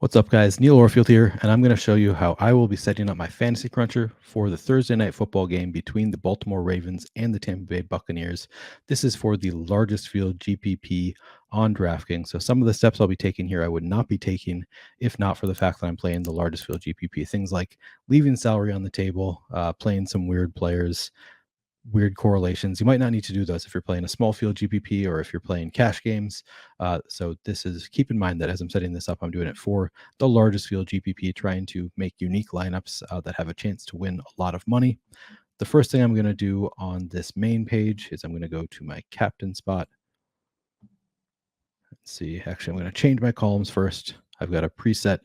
What's up, guys? Neil Orfield here, and I'm going to show you how I will be setting up my fantasy cruncher for the Thursday night football game between the Baltimore Ravens and the Tampa Bay Buccaneers. This is for the largest field GPP on DraftKings. So some of the steps I'll be taking here I would not be taking if not for the fact that I'm playing the largest field GPP. Things like leaving salary on the table, playing some weird players, weird correlations. You might not need to do those if you're playing a small field GPP or if you're playing cash games. So this is, keep in mind that as I'm setting this up, I'm doing it for the largest field GPP, trying to make unique lineups that have a chance to win a lot of money. The first thing I'm going to do on this main page is I'm going to go to my captain spot. Let's see, actually, I'm going to change my columns first. I've got a preset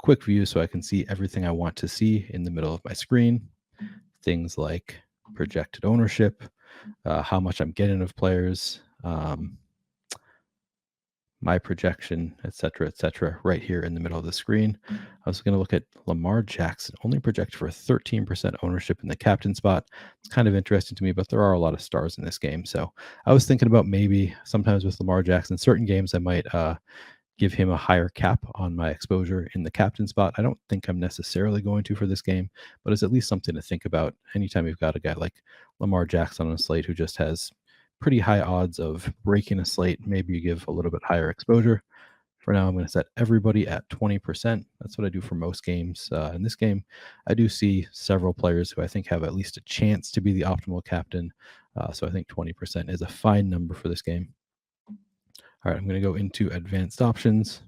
quick view so I can see everything I want to see in the middle of my screen. Things like projected ownership, how much I'm getting of players, my projection, etc., right here in the middle of the screen. I was going to look at Lamar Jackson, only projected for 13% ownership in the captain spot. It's kind of interesting to me, but there are a lot of stars in this game. So I was thinking about maybe sometimes with Lamar Jackson, certain games I might give him a higher cap on my exposure in the captain spot. I don't think I'm necessarily going to for this game, but it's at least something to think about anytime you've got a guy like Lamar Jackson on a slate who just has pretty high odds of breaking a slate. Maybe you give a little bit higher exposure. For now, I'm going to set everybody at 20%. That's what I do for most games. In this game, I do see several players who I think have at least a chance to be the optimal captain. So I think 20% is a fine number for this game. All right, I'm going to go into advanced options.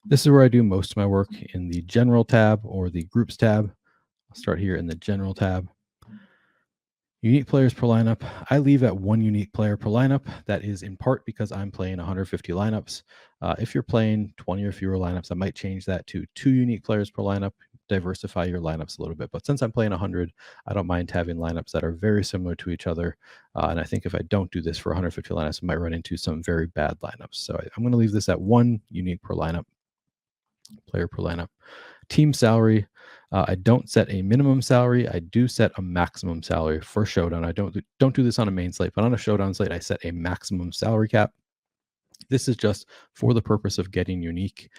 This is where I do most of my work in the general tab or the groups tab. I'll start here in the general tab. Unique players per lineup. I leave at one unique player per lineup. That is in part because I'm playing 150 lineups. If you're playing 20 or fewer lineups, I might change that to 2 unique players per lineup, diversify your lineups a little bit. But since I'm playing 100, I don't mind having lineups that are very similar to each other. And I think if I don't do this for 150 lineups, I might run into some very bad lineups. So I'm going to leave this at 1 unique per lineup, player per lineup. Team salary. I don't set a minimum salary. I do set a maximum salary for Showdown. I don't do this on a main slate, but on a Showdown slate, I set a maximum salary cap. This is just for the purpose of getting unique.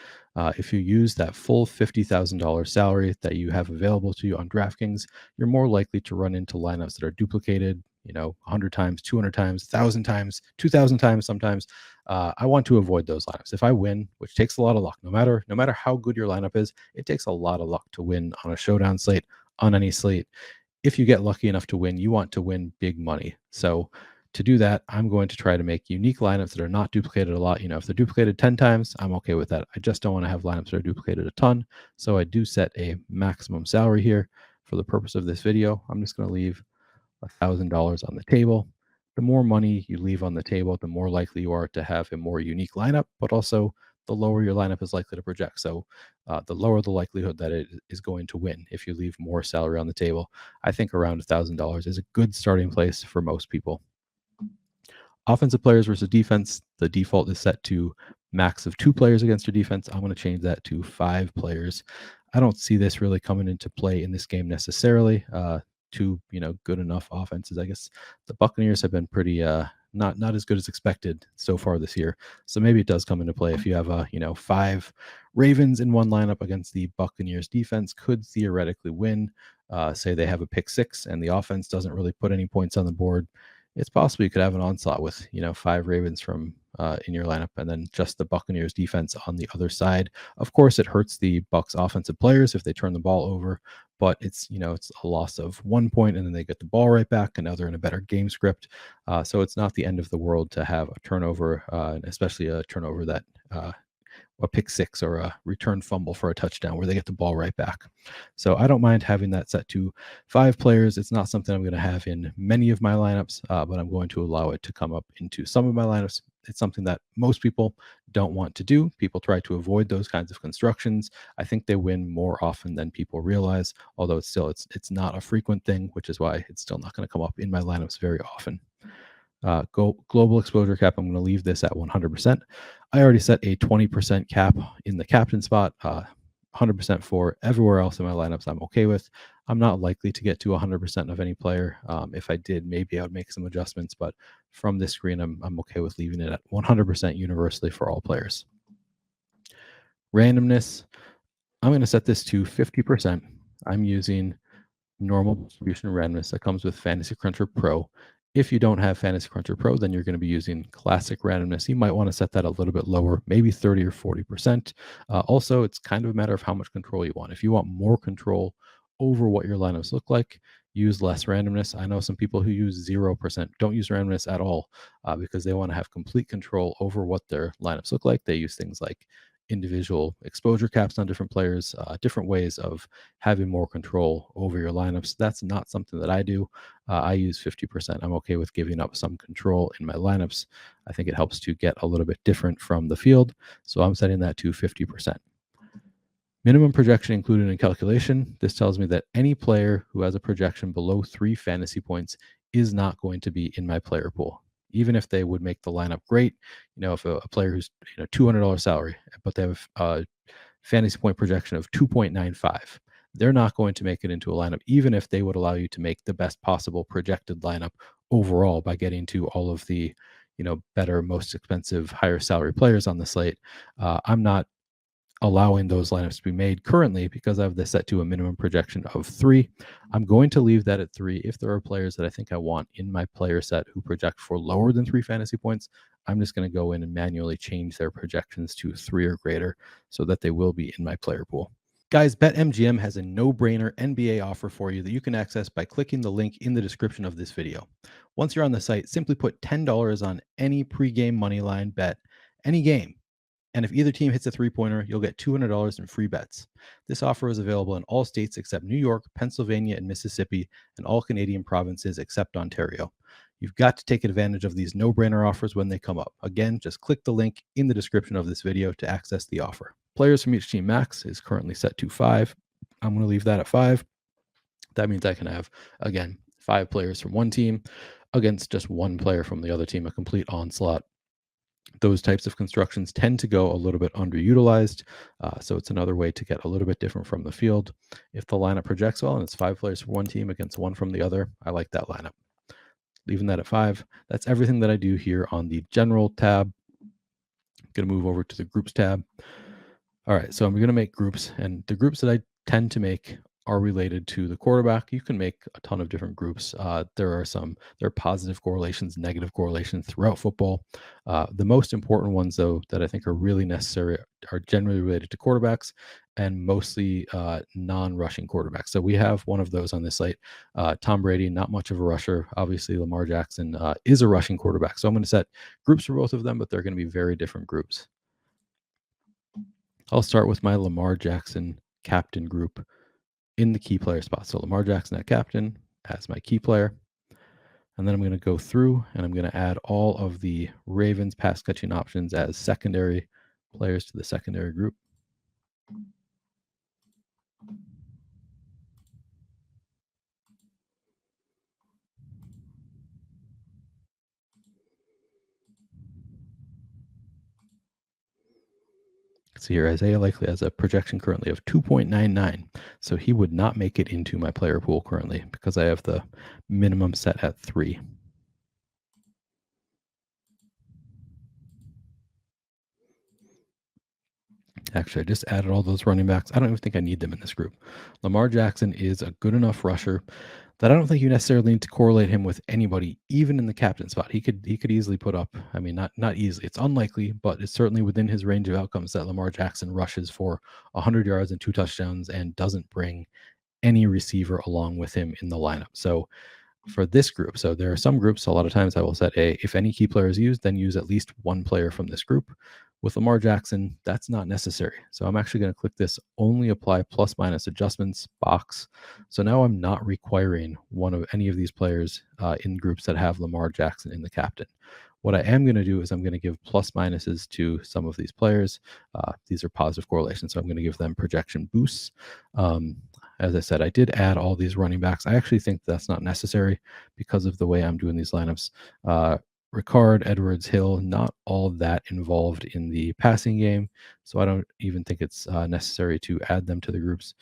If you use that full $50,000 salary that you have available to you on DraftKings, you're more likely to run into lineups that are duplicated, 100 times, 200 times, 1,000 times, 2,000 times sometimes. I want to avoid those lineups. If I win, which takes a lot of luck, no matter how good your lineup is, it takes a lot of luck to win on a Showdown slate, on any slate. If you get lucky enough to win, you want to win big money. So to do that, I'm going to try to make unique lineups that are not duplicated a lot. If they're duplicated 10 times, I'm okay with that. I just don't want to have lineups that are duplicated a ton. So I do set a maximum salary here. For the purpose of this video, I'm just going to leave $1,000 on the table. The more money you leave on the table, the more likely you are to have a more unique lineup, but also the lower your lineup is likely to project. So the lower the likelihood that it is going to win if you leave more salary on the table. I think around $1,000 is a good starting place for most people. Offensive players versus defense, the default is set to max of 2 players against your defense. I'm going to change that to 5 players. I don't see this really coming into play in this game necessarily. 2 good enough offenses. I guess the Buccaneers have been pretty not as good as expected so far this year. So maybe it does come into play if you have 5 Ravens in one lineup against the Buccaneers defense could theoretically win. Say they have a pick 6 and the offense doesn't really put any points on the board. It's possible you could have an onslaught with 5 Ravens from in your lineup and then just the Buccaneers defense on the other side. Of course, it hurts the Bucs offensive players if they turn the ball over, but it's it's a loss of 1 point and then they get the ball right back and now they're in a better game script. So it's not the end of the world to have a turnover, especially a turnover that a pick 6 or a return fumble for a touchdown where they get the ball right back. So I don't mind having that set to 5 players. It's not something I'm going to have in many of my lineups, but I'm going to allow it to come up into some of my lineups. It's something that most people don't want to do. People try to avoid those kinds of constructions. I think they win more often than people realize, although it's not a frequent thing, which is why it's still not going to come up in my lineups very often. Global exposure cap, I'm going to leave this at 100%. I already set a 20% cap in the captain spot, 100% for everywhere else in my lineups I'm okay with. I'm not likely to get to 100% of any player. If I did, maybe I would make some adjustments, but from this screen, I'm okay with leaving it at 100% universally for all players. Randomness, I'm going to set this to 50%. I'm using normal distribution randomness that comes with Fantasy Cruncher Pro. If you don't have Fantasy Cruncher Pro, then you're going to be using classic randomness. You might want to set that a little bit lower, maybe 30 or 40%. Also, it's kind of a matter of how much control you want. If you want more control over what your lineups look like, use less randomness. I know some people who use 0%, don't use randomness at all because they want to have complete control over what their lineups look like. They use things like individual exposure caps on different players, different ways of having more control over your lineups. That's not something that I do. I use 50%. I'm okay with giving up some control in my lineups. I think it helps to get a little bit different from the field. So I'm setting that to 50%. Minimum projection included in calculation. This tells me that any player who has a projection below 3 fantasy points is not going to be in my player pool. Even if they would make the lineup great, if a player who's $200 salary, but they have a fantasy point projection of 2.95, they're not going to make it into a lineup, even if they would allow you to make the best possible projected lineup overall by getting to all of the, better, most expensive, higher salary players on the slate. I'm not allowing those lineups to be made currently because I have this set to a minimum projection of 3. I'm going to leave that at 3. If there are players that I think I want in my player set who project for lower than 3 fantasy points, I'm just going to go in and manually change their projections to 3 or greater so that they will be in my player pool. Guys, BetMGM has a no-brainer NBA offer for you that you can access by clicking the link in the description of this video. Once you're on the site, simply put $10 on any pregame moneyline bet, any game. And if either team hits a three-pointer, you'll get $200 in free bets. This offer is available in all states except New York, Pennsylvania, and Mississippi, and all Canadian provinces except Ontario. You've got to take advantage of these no-brainer offers when they come up. Again, just click the link in the description of this video to access the offer. Players from each team max is currently set to 5. I'm going to leave that at 5. That means I can have, again, 5 players from one team against just one player from the other team, a complete onslaught. Those types of constructions tend to go a little bit underutilized. So it's another way to get a little bit different from the field. If the lineup projects well and it's 5 players for one team against 1 from the other, I like that lineup. Leaving that at 5. That's everything that I do here on the general tab. I'm going to move over to the groups tab. All right, so I'm going to make groups, and the groups that I tend to make are related to the quarterback. You can make a ton of different groups. There are positive correlations, negative correlations throughout football. The most important ones, though, that I think are really necessary are generally related to quarterbacks and mostly non-rushing quarterbacks. So we have one of those on this site. Tom Brady, not much of a rusher. Obviously, Lamar Jackson is a rushing quarterback. So I'm going to set groups for both of them, but they're going to be very different groups. I'll start with my Lamar Jackson captain group in the key player spot. So Lamar Jackson at captain as my key player. And then I'm going to go through and I'm going to add all of the Ravens pass catching options as secondary players to the secondary group. See here, Isaiah likely has a projection currently of 2.99. So he would not make it into my player pool currently because I have the minimum set at 3. Actually, I just added all those running backs. I don't even think I need them in this group. Lamar Jackson is a good enough rusher that I don't think you necessarily need to correlate him with anybody, even in the captain spot. He could easily put up, I mean, not easily. It's unlikely, but it's certainly within his range of outcomes that Lamar Jackson rushes for 100 yards and 2 touchdowns and doesn't bring any receiver along with him in the lineup. So for this group, so there are some groups, a lot of times I will set if any key player is used, then use at least one player from this group. With Lamar Jackson, that's not necessary. So I'm actually going to click this only apply plus minus adjustments box. So now I'm not requiring one of any of these players in groups that have Lamar Jackson in the captain. What I am going to do is I'm going to give plus minuses to some of these players. These are positive correlations, so I'm going to give them projection boosts. As I said, I did add all these running backs. I actually think that's not necessary because of the way I'm doing these lineups. Ricard, Edwards, Hill, not all that involved in the passing game. So I don't even think it's necessary to add them to the groups.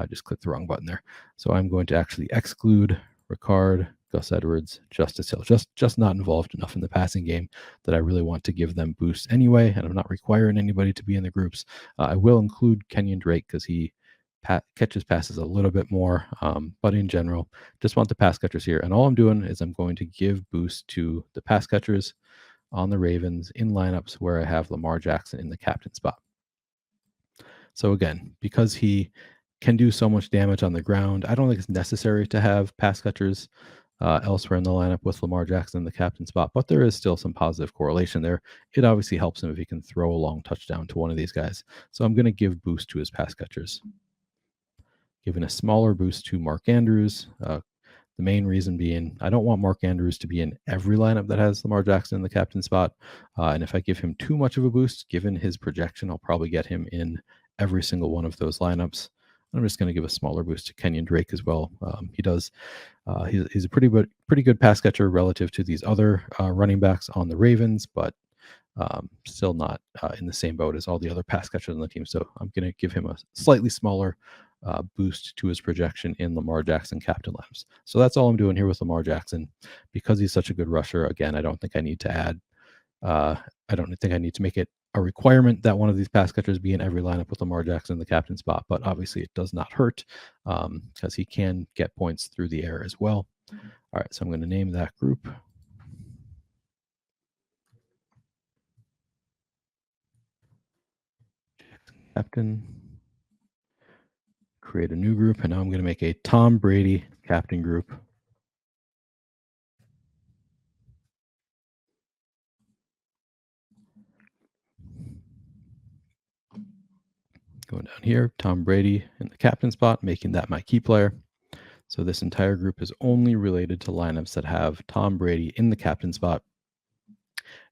Just click the wrong button there. So I'm going to actually exclude Ricard, Gus Edwards, Justice Hill. Just not involved enough in the passing game that I really want to give them boosts anyway, and I'm not requiring anybody to be in the groups. I will include Kenyon Drake because he catches passes a little bit more, but in general, just want the pass catchers here. And all I'm doing is I'm going to give boosts to the pass catchers on the Ravens in lineups where I have Lamar Jackson in the captain spot. So again, because he can do so much damage on the ground, I don't think it's necessary to have pass catchers elsewhere in the lineup with Lamar Jackson in the captain spot, but there is still some positive correlation there. It obviously helps him if he can throw a long touchdown to one of these guys. So I'm going to give boost to his pass catchers. Giving a smaller boost to Mark Andrews. The main reason being, I don't want Mark Andrews to be in every lineup that has Lamar Jackson in the captain spot. And if I give him too much of a boost, given his projection, I'll probably get him in every single one of those lineups. I'm just going to give a smaller boost to Kenyon Drake as well. He does. He's a pretty good pass catcher relative to these other running backs on the Ravens, but still not in the same boat as all the other pass catchers on the team. So I'm going to give him a slightly smaller boost to his projection in Lamar Jackson captain lineups. So that's all I'm doing here with Lamar Jackson. Because he's such a good rusher, again, I don't think I need to add, I don't think I need to make it a requirement that one of these pass catchers be in every lineup with Lamar Jackson in the captain spot, but obviously it does not hurt because he can get points through the air as well. All right, so I'm going to name that group. Captain. Create a new group, and now I'm going to make a Tom Brady captain group. Going down here, Tom Brady in the captain spot, making that my key player. So this entire group is only related to lineups that have Tom Brady in the captain spot.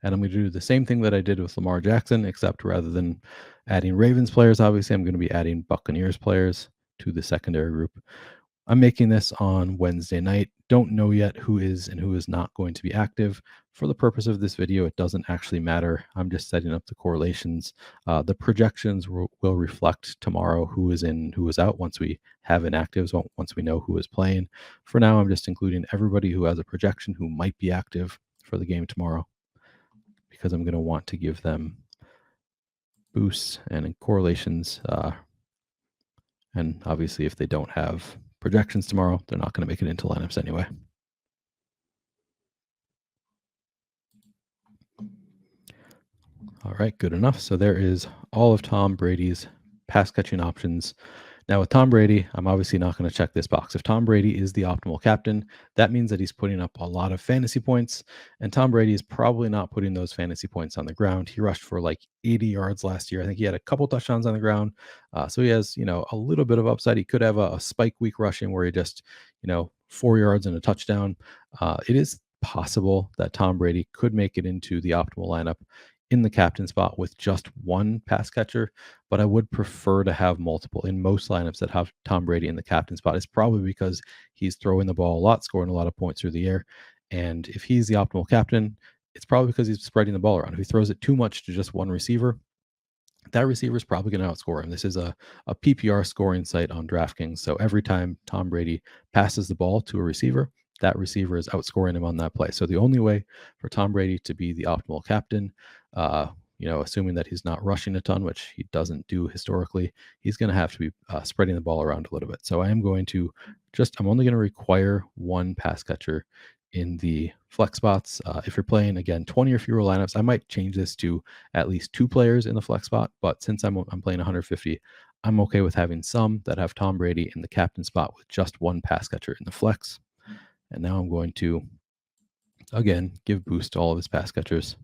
And I'm going to do the same thing that I did with Lamar Jackson, except rather than adding Ravens players, obviously, I'm going to be adding Buccaneers players to the secondary group. I'm making this on Wednesday night. Don't know yet who is and who is not going to be active. For the purpose of this video, it doesn't actually matter. I'm just setting up the correlations. The projections will reflect tomorrow who is in, who is out once we have inactives, once we know who is playing. For now, I'm just including everybody who has a projection who might be active for the game tomorrow, because I'm going to want to give them boosts and correlations. And obviously, if they don't have projections tomorrow, they're not going to make it into lineups anyway. All right, good enough. So there is all of Tom Brady's pass catching options. Now with Tom Brady, I'm obviously not going to check this box. If Tom Brady is the optimal captain, that means that he's putting up a lot of fantasy points, and Tom Brady is probably not putting those fantasy points on the ground. He rushed for like 80 yards last year. I think he had a couple touchdowns on the ground. So he has, a little bit of upside. He could have a spike week rushing where he just, 4 yards and a touchdown. It is possible that Tom Brady could make it into the optimal lineup in the captain spot with just one pass catcher, but I would prefer to have multiple. In most lineups that have Tom Brady in the captain spot, it's probably because he's throwing the ball a lot, scoring a lot of points through the air. And if he's the optimal captain, it's probably because he's spreading the ball around. If he throws it too much to just one receiver, that receiver is probably going to outscore him. This is a PPR scoring site on DraftKings. So every time Tom Brady passes the ball to a receiver, that receiver is outscoring him on that play. So the only way for Tom Brady to be the optimal captain, assuming that he's not rushing a ton, which he doesn't do historically, he's going to have to be spreading the ball around a little bit. So I'm only going to require one pass catcher in the flex spots. If you're playing, again, 20 or fewer lineups, I might change this to at least 2 players in the flex spot. But since I'm playing 150, I'm okay with having some that have Tom Brady in the captain spot with just one pass catcher in the flex. And now I'm going to, again, give boost to all of his pass catchers.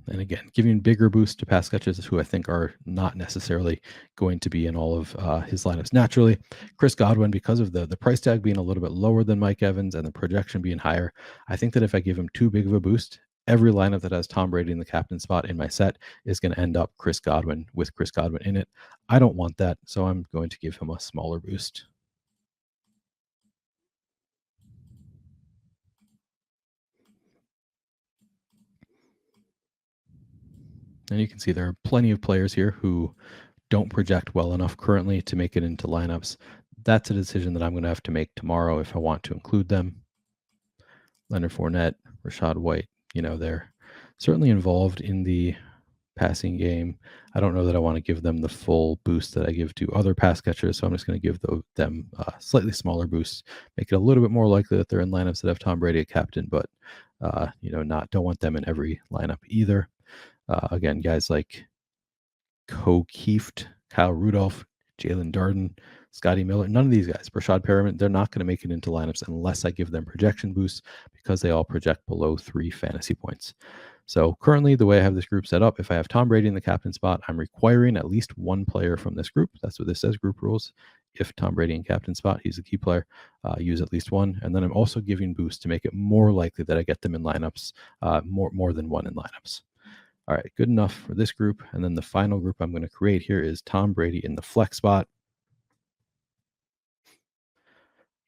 And again, giving bigger boost to pass catchers who I think are not necessarily going to be in all of his lineups naturally. Chris Godwin, because of the price tag being a little bit lower than Mike Evans and the projection being higher, I think that if I give him too big of a boost, every lineup that has Tom Brady in the captain spot in my set is going to end up Chris Godwin with Chris Godwin in it. I don't want that, so I'm going to give him a smaller boost. And you can see there are plenty of players here who don't project well enough currently to make it into lineups. That's a decision that I'm going to have to make tomorrow if I want to include them. Leonard Fournette, Rachaad White, they're certainly involved in the passing game. I don't know that I want to give them the full boost that I give to other pass catchers, so I'm just going to give them slightly smaller boosts, make it a little bit more likely that they're in lineups that have Tom Brady at captain, but don't want them in every lineup either. Again, guys like Kieft, Kyle Rudolph, Jalen Darden, Scotty Miller, none of these guys, Rashad Perriman, they're not going to make it into lineups unless I give them projection boosts because they all project below 3 fantasy points. So currently, the way I have this group set up, if I have Tom Brady in the captain spot, I'm requiring at least one player from this group. That's what this says, group rules. If Tom Brady in captain spot, he's a key player, use at least one. And then I'm also giving boosts to make it more likely that I get them in lineups, more than one in lineups. All right, good enough for this group. And then the final group I'm going to create here is Tom Brady in the flex spot.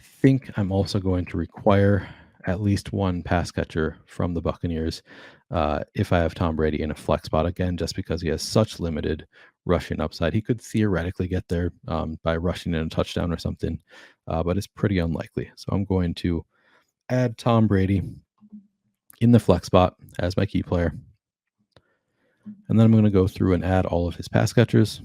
I think I'm also going to require at least one pass catcher from the Buccaneers if I have Tom Brady in a flex spot, again, just because he has such limited rushing upside. He could theoretically get there by rushing in a touchdown or something, but it's pretty unlikely. So I'm going to add Tom Brady in the flex spot as my key player. And then I'm going to go through and add all of his pass catchers.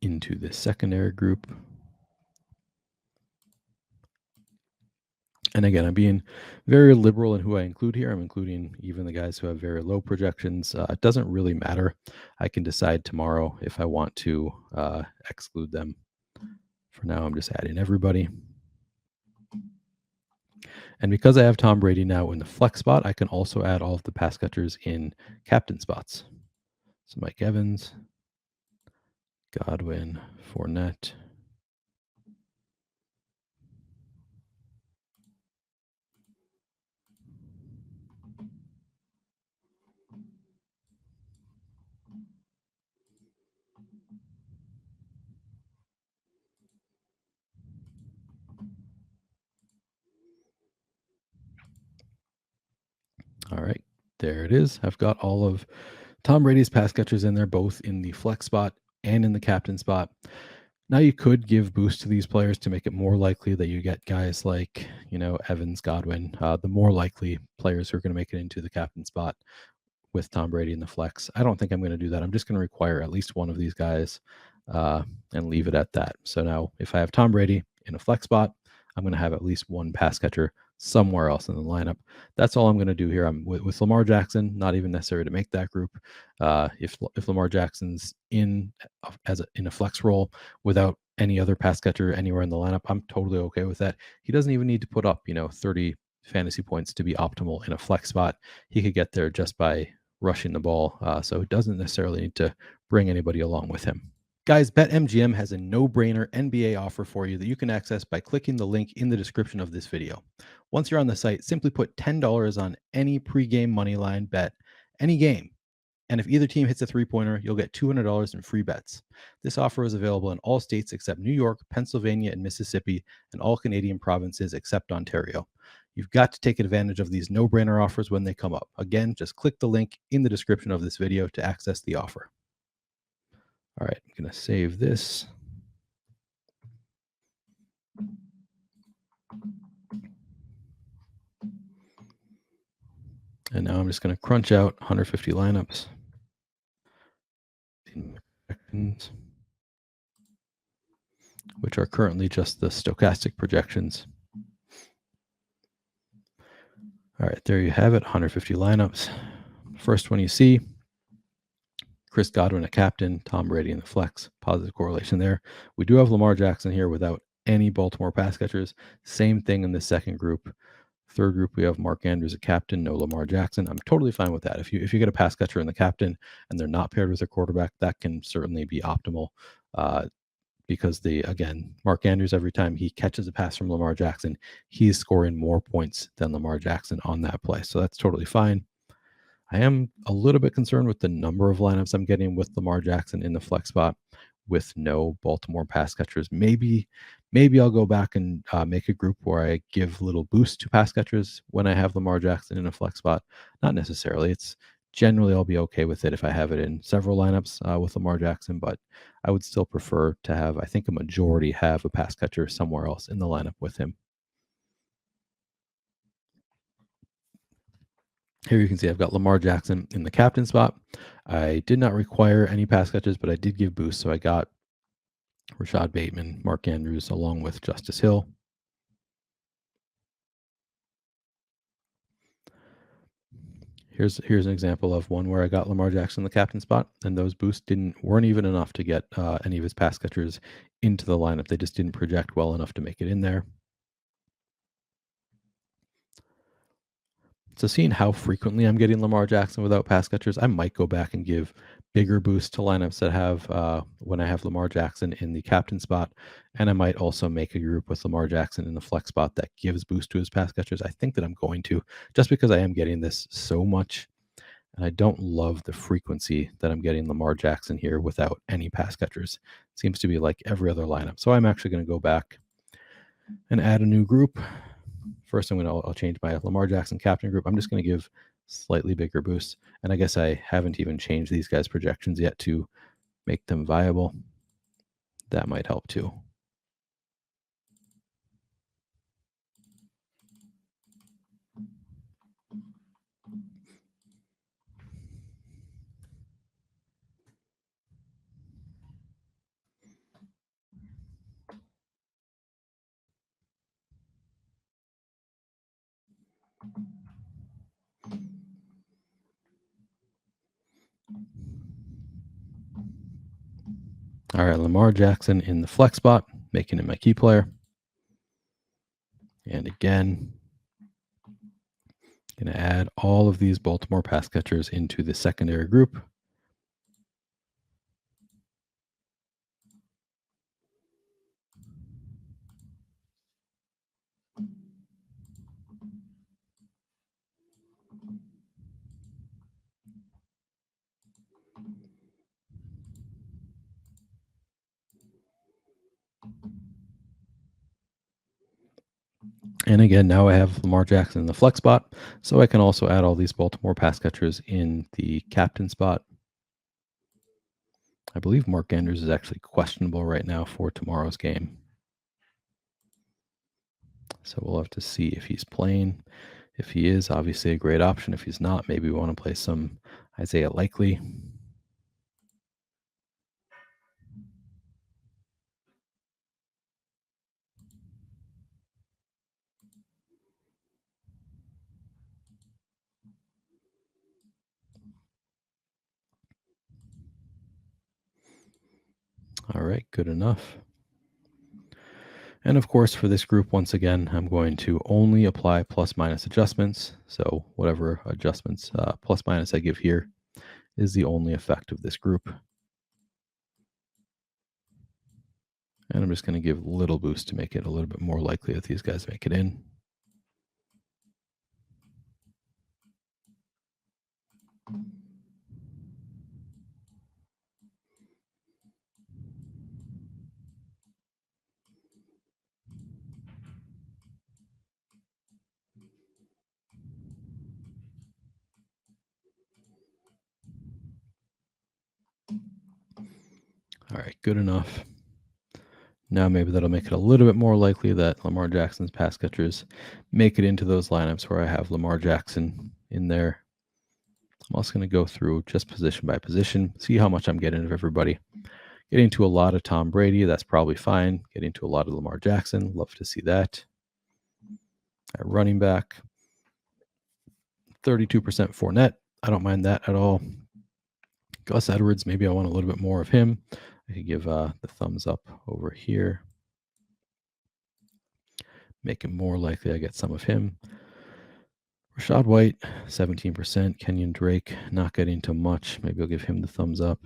Into the secondary group. And again, I'm being very liberal in who I include here. I'm including even the guys who have very low projections. It doesn't really matter. I can decide tomorrow if I want to exclude them. For now, I'm just adding everybody. And because I have Tom Brady now in the flex spot, I can also add all of the pass catchers in captain spots. So Mike Evans, Godwin, Fournette. All right, there it is. I've got all of Tom Brady's pass catchers in there, both in the flex spot and in the captain spot. Now you could give boost to these players to make it more likely that you get guys like, Evans, Godwin, the more likely players who are going to make it into the captain spot with Tom Brady in the flex. I don't think I'm going to do that. I'm just going to require at least one of these guys and leave it at that. So now if I have Tom Brady in a flex spot, I'm going to have at least one pass catcher somewhere else in the lineup. That's all I'm going to do here. I'm with Lamar Jackson, not even necessary to make that group. If Lamar Jackson's in a flex role without any other pass catcher anywhere in the lineup, I'm totally okay with that. He doesn't even need to put up 30 fantasy points to be optimal in a flex spot. He could get there just by rushing the ball, so it doesn't necessarily need to bring anybody along with him. Guys, BetMGM has a no-brainer NBA offer for you that you can access by clicking the link in the description of this video. Once you're on the site, simply put $10 on any pregame moneyline bet, any game. And if either team hits a three-pointer, you'll get $200 in free bets. This offer is available in all states except New York, Pennsylvania, and Mississippi, and all Canadian provinces except Ontario. You've got to take advantage of these no-brainer offers when they come up. Again, just click the link in the description of this video to access the offer. All right, I'm going to save this. And now I'm just going to crunch out 150 lineups. Which are currently just the Stokastic projections. All right, there you have it, 150 lineups. First one you see, Chris Godwin, a captain, Tom Brady in the flex, positive correlation there. We do have Lamar Jackson here without any Baltimore pass catchers. Same thing in the second group. Third group, we have Mark Andrews, a captain, no Lamar Jackson. I'm totally fine with that. If you get a pass catcher in the captain and they're not paired with a quarterback, that can certainly be optimal because Mark Andrews, every time he catches a pass from Lamar Jackson, he's scoring more points than Lamar Jackson on that play. So that's totally fine. I am a little bit concerned with the number of lineups I'm getting with Lamar Jackson in the flex spot. with no Baltimore pass catchers. Maybe I'll go back and make a group where I give little boost to pass catchers when I have Lamar Jackson in a flex spot. Not necessarily. It's generally I'll be okay with it if I have it in several lineups with Lamar Jackson, but I would still prefer to have, I think a majority have a pass catcher somewhere else in the lineup with him. Here you can see I've got Lamar Jackson in the captain spot. I did not require any pass catches, but I did give boost. So I got Rashad Bateman, Mark Andrews, along with Justice Hill. Here's an example of one where I got Lamar Jackson in the captain spot, and those boosts weren't even enough to get any of his pass catchers into the lineup. They just didn't project well enough to make it in there. So seeing how frequently I'm getting Lamar Jackson without pass catchers, I might go back and give bigger boosts to lineups that have when I have Lamar Jackson in the captain spot. And I might also make a group with Lamar Jackson in the flex spot that gives boost to his pass catchers. I think that I'm going to, just because I am getting this so much. And I don't love the frequency that I'm getting Lamar Jackson here without any pass catchers. It seems to be like every other lineup. So I'm actually going to go back and add a new group. First, I'll change my Lamar Jackson captain group. I'm just going to give slightly bigger boosts. And I guess I haven't even changed these guys' projections yet to make them viable. That might help too. All right, Lamar Jackson in the flex spot, making him my key player. And again, going to add all of these Baltimore pass catchers into the secondary group. And again, now I have Lamar Jackson in the flex spot, so I can also add all these Baltimore pass catchers in the captain spot. I believe Mark Andrews is actually questionable right now for tomorrow's game. So we'll have to see if he's playing. If he is, obviously a great option. If he's not, maybe we want to play some Isaiah Likely. All right, good enough. And of course, for this group, once again, I'm going to only apply plus minus adjustments. So whatever adjustments plus minus I give here is the only effect of this group. And I'm just going to give a little boost to make it a little bit more likely that these guys make it in. All right, good enough. Now maybe that'll make it a little bit more likely that Lamar Jackson's pass catchers make it into those lineups where I have Lamar Jackson in there. I'm also going to go through just position by position, see how much I'm getting of everybody. Getting to a lot of Tom Brady, that's probably fine. Getting to a lot of Lamar Jackson, love to see that. At running back, 32% Fournette. I don't mind that at all. Gus Edwards, maybe I want a little bit more of him. I could give the thumbs up over here. Make it more likely I get some of him. Rashad White, 17%. Kenyon Drake, not getting to much. Maybe I'll give him the thumbs up.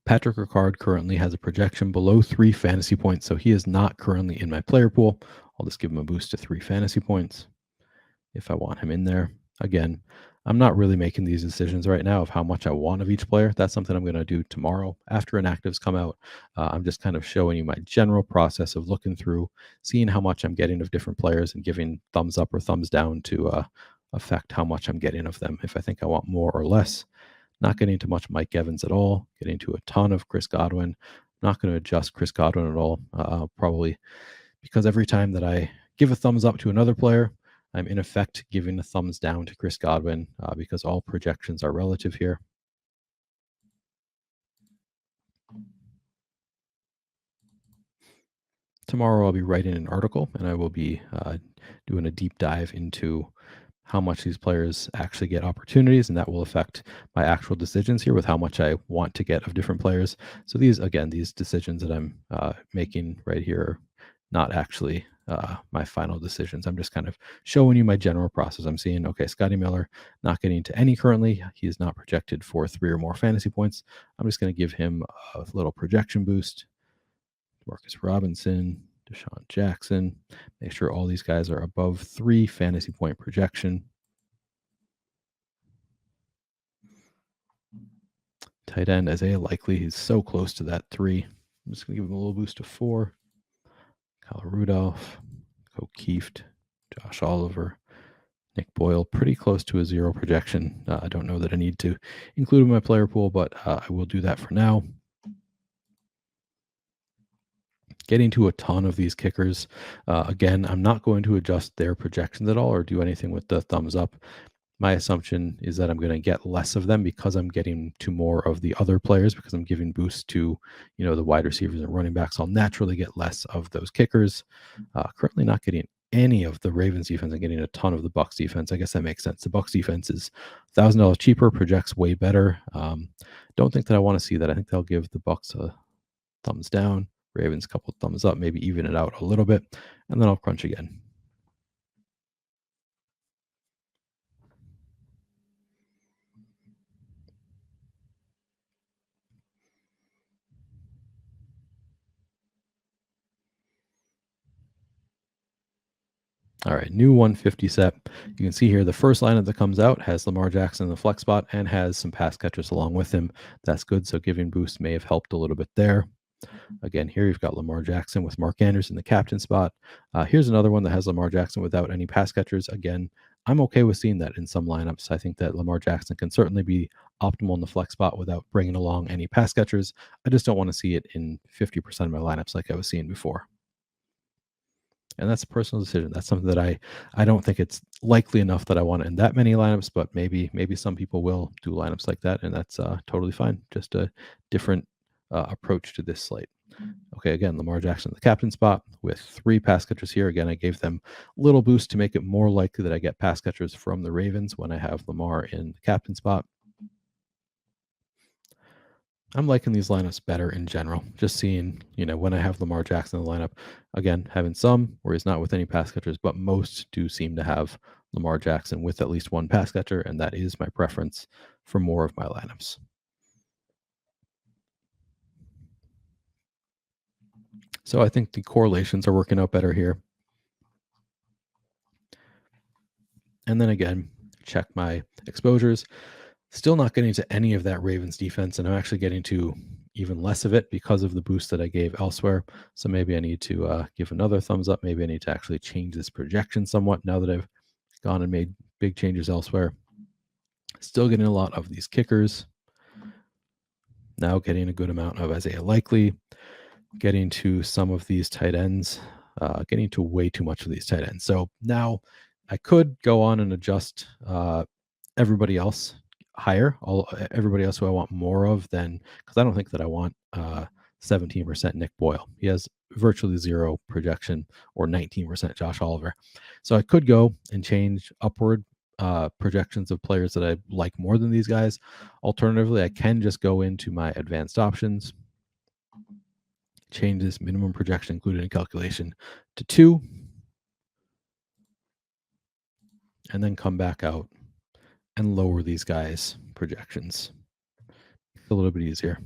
Patrick Ricard currently has a projection below 3 fantasy points, so he is not currently in my player pool. I'll just give him a boost to 3 fantasy points if I want him in there. Again, I'm not really making these decisions right now of how much I want of each player. That's something I'm going to do tomorrow after inactives come out. I'm just kind of showing you my general process of looking through, seeing how much I'm getting of different players and giving thumbs up or thumbs down to affect how much I'm getting of them. If I think I want more or less, not getting too much Mike Evans at all, getting to a ton of Chris Godwin. Not going to adjust Chris Godwin at all. Probably because every time that I give a thumbs up to another player, I'm in effect giving a thumbs down to Chris Godwin because all projections are relative here. Tomorrow I'll be writing an article and I will be doing a deep dive into how much these players actually get opportunities, and that will affect my actual decisions here with how much I want to get of different players. So these, again, these decisions that I'm making right here are not actually my final decisions. I'm just kind of showing you my general process. I'm seeing, okay, Scotty Miller not getting to any currently. He is not projected for 3 or more fantasy points. I'm just going to give him a little projection boost. Marcus Robinson, Deshaun Jackson. Make sure all these guys are above 3 fantasy point projection. Tight end Isaiah Likely, he's so close to that 3. I'm just going to give him a little boost to 4. Kyle Rudolph, O'Keefe, Josh Oliver, Nick Boyle, pretty close to a 0 projection. I don't know that I need to include in my player pool, but I will do that for now. Getting to a ton of these kickers. Again, I'm not going to adjust their projections at all or do anything with the thumbs up. My assumption is that I'm going to get less of them because I'm getting to more of the other players because I'm giving boosts to, the wide receivers and running backs. I'll naturally get less of those kickers. Currently not getting any of the Ravens defense. I'm getting a ton of the Bucs defense. I guess that makes sense. The Bucs defense is $1,000 cheaper, projects way better. Don't think that I want to see that. I think they'll give the Bucs a thumbs down, Ravens a couple thumbs up, maybe even it out a little bit, and then I'll crunch again. All right, new 150 set. You can see here the first lineup that comes out has Lamar Jackson in the flex spot and has some pass catchers along with him. That's good. So giving boost may have helped a little bit there. Again, here you've got Lamar Jackson with Mark Andrews in the captain spot. Here's another one that has Lamar Jackson without any pass catchers. Again, I'm okay with seeing that in some lineups. I think that Lamar Jackson can certainly be optimal in the flex spot without bringing along any pass catchers. I just don't want to see it in 50% of my lineups like I was seeing before. And that's a personal decision. That's something that I don't think it's likely enough that I want in that many lineups, but maybe some people will do lineups like that, and that's totally fine. Just a different approach to this slate. Okay, again, Lamar Jackson, the captain spot with 3 pass catchers here. Again, I gave them a little boost to make it more likely that I get pass catchers from the Ravens when I have Lamar in the captain spot. I'm liking these lineups better in general. Just seeing, when I have Lamar Jackson in the lineup, again, having some where he's not with any pass catchers, but most do seem to have Lamar Jackson with at least one pass catcher, and that is my preference for more of my lineups. So I think the correlations are working out better here. And then again, check my exposures. Still not getting to any of that Ravens defense, and I'm actually getting to even less of it because of the boost that I gave elsewhere. So maybe I need to give another thumbs up. Maybe I need to actually change this projection somewhat now that I've gone and made big changes elsewhere. Still getting a lot of these kickers. Now getting a good amount of Isaiah Likely. Getting to some of these tight ends. Getting to way too much of these tight ends. So now I could go on and adjust everybody else higher, everybody else who I want more of than, because I don't think that I want 17% Nick Boyle. He has virtually 0 projection, or 19% Josh Oliver. So I could go and change upward projections of players that I like more than these guys. Alternatively, I can just go into my advanced options, change this minimum projection included in calculation to 2, and then come back out and lower these guys' projections. A little bit easier.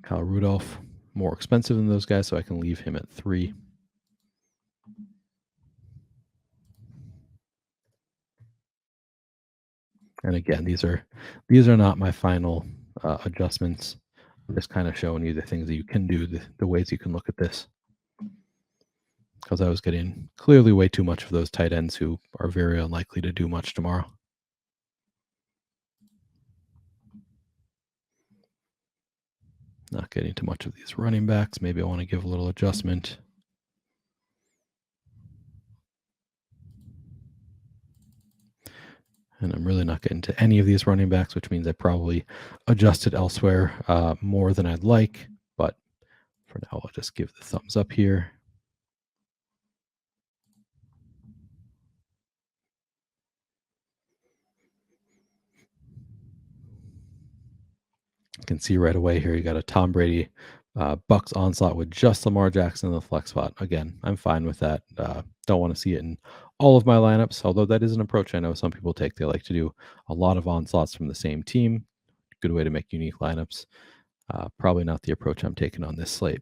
Kyle Rudolph, more expensive than those guys, so I can leave him at 3. And again, these are not my final adjustments. I'm just kind of showing you the things that you can do, the ways you can look at this. Because I was getting clearly way too much of those tight ends who are very unlikely to do much tomorrow. Not getting too much of these running backs. Maybe I want to give a little adjustment. And I'm really not getting to any of these running backs, which means I probably adjusted elsewhere more than I'd like. But for now, I'll just give the thumbs up here. You can see right away here, you got a Tom Brady Bucks onslaught with just Lamar Jackson in the flex spot. Again, I'm fine with that. Don't want to see it in all of my lineups, although that is an approach I know some people take. They like to do a lot of onslaughts from the same team. Good way to make unique lineups. Probably not the approach I'm taking on this slate.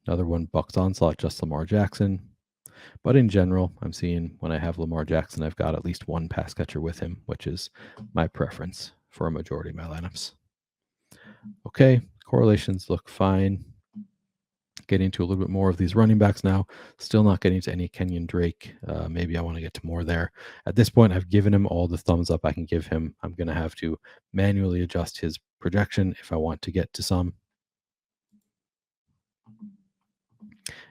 Another one, Bucks onslaught, just Lamar Jackson. But in general, I'm seeing when I have Lamar Jackson, I've got at least one pass catcher with him, which is my preference for a majority of my lineups. Okay, correlations look fine. Getting to a little bit more of these running backs now. Still not getting to any Kenyon Drake. Maybe I want to get to more there. At this point, I've given him all the thumbs up I can give him. I'm going to have to manually adjust his projection if I want to get to some.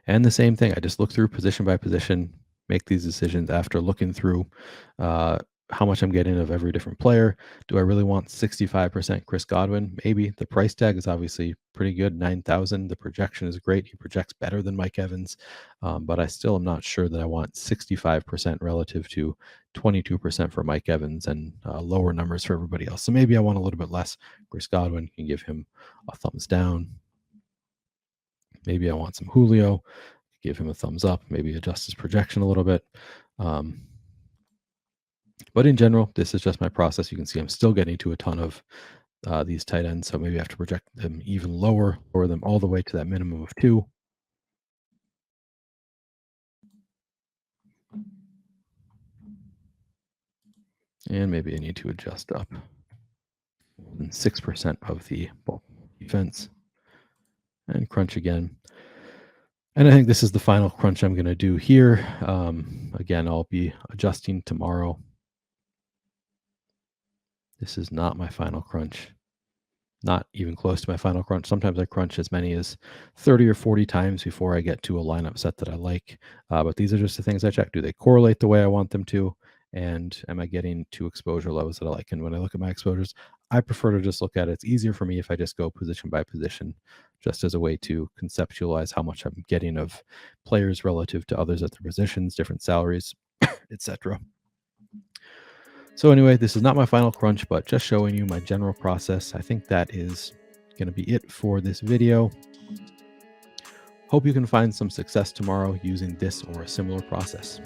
And the same thing, I just look through position by position, make these decisions after looking through how much I'm getting of every different player. Do I really want 65% Chris Godwin? Maybe. The price tag is obviously pretty good, 9,000. The projection is great. He projects better than Mike Evans, but I still am not sure that I want 65% relative to 22% for Mike Evans and lower numbers for everybody else. So maybe I want a little bit less. Chris Godwin, can give him a thumbs down. Maybe I want some Julio, give him a thumbs up, maybe adjust his projection a little bit. But in general, this is just my process. You can see I'm still getting to a ton of these tight ends, so maybe I have to project them even lower, lower them all the way to that minimum of 2. And maybe I need to adjust up 6% of the defense and crunch again. And I think this is the final crunch I'm going to do here. Again, I'll be adjusting tomorrow. This is not my final crunch. Not even close to my final crunch. Sometimes I crunch as many as 30 or 40 times before I get to a lineup set that I like. But these are just the things I check. Do they correlate the way I want them to? And am I getting to exposure levels that I like? And when I look at my exposures, I prefer to just look at it. It's easier for me if I just go position by position, just as a way to conceptualize how much I'm getting of players relative to others at their positions, different salaries, etc. So anyway, this is not my final crunch, but just showing you my general process. I think that is going to be it for this video. Hope you can find some success tomorrow using this or a similar process.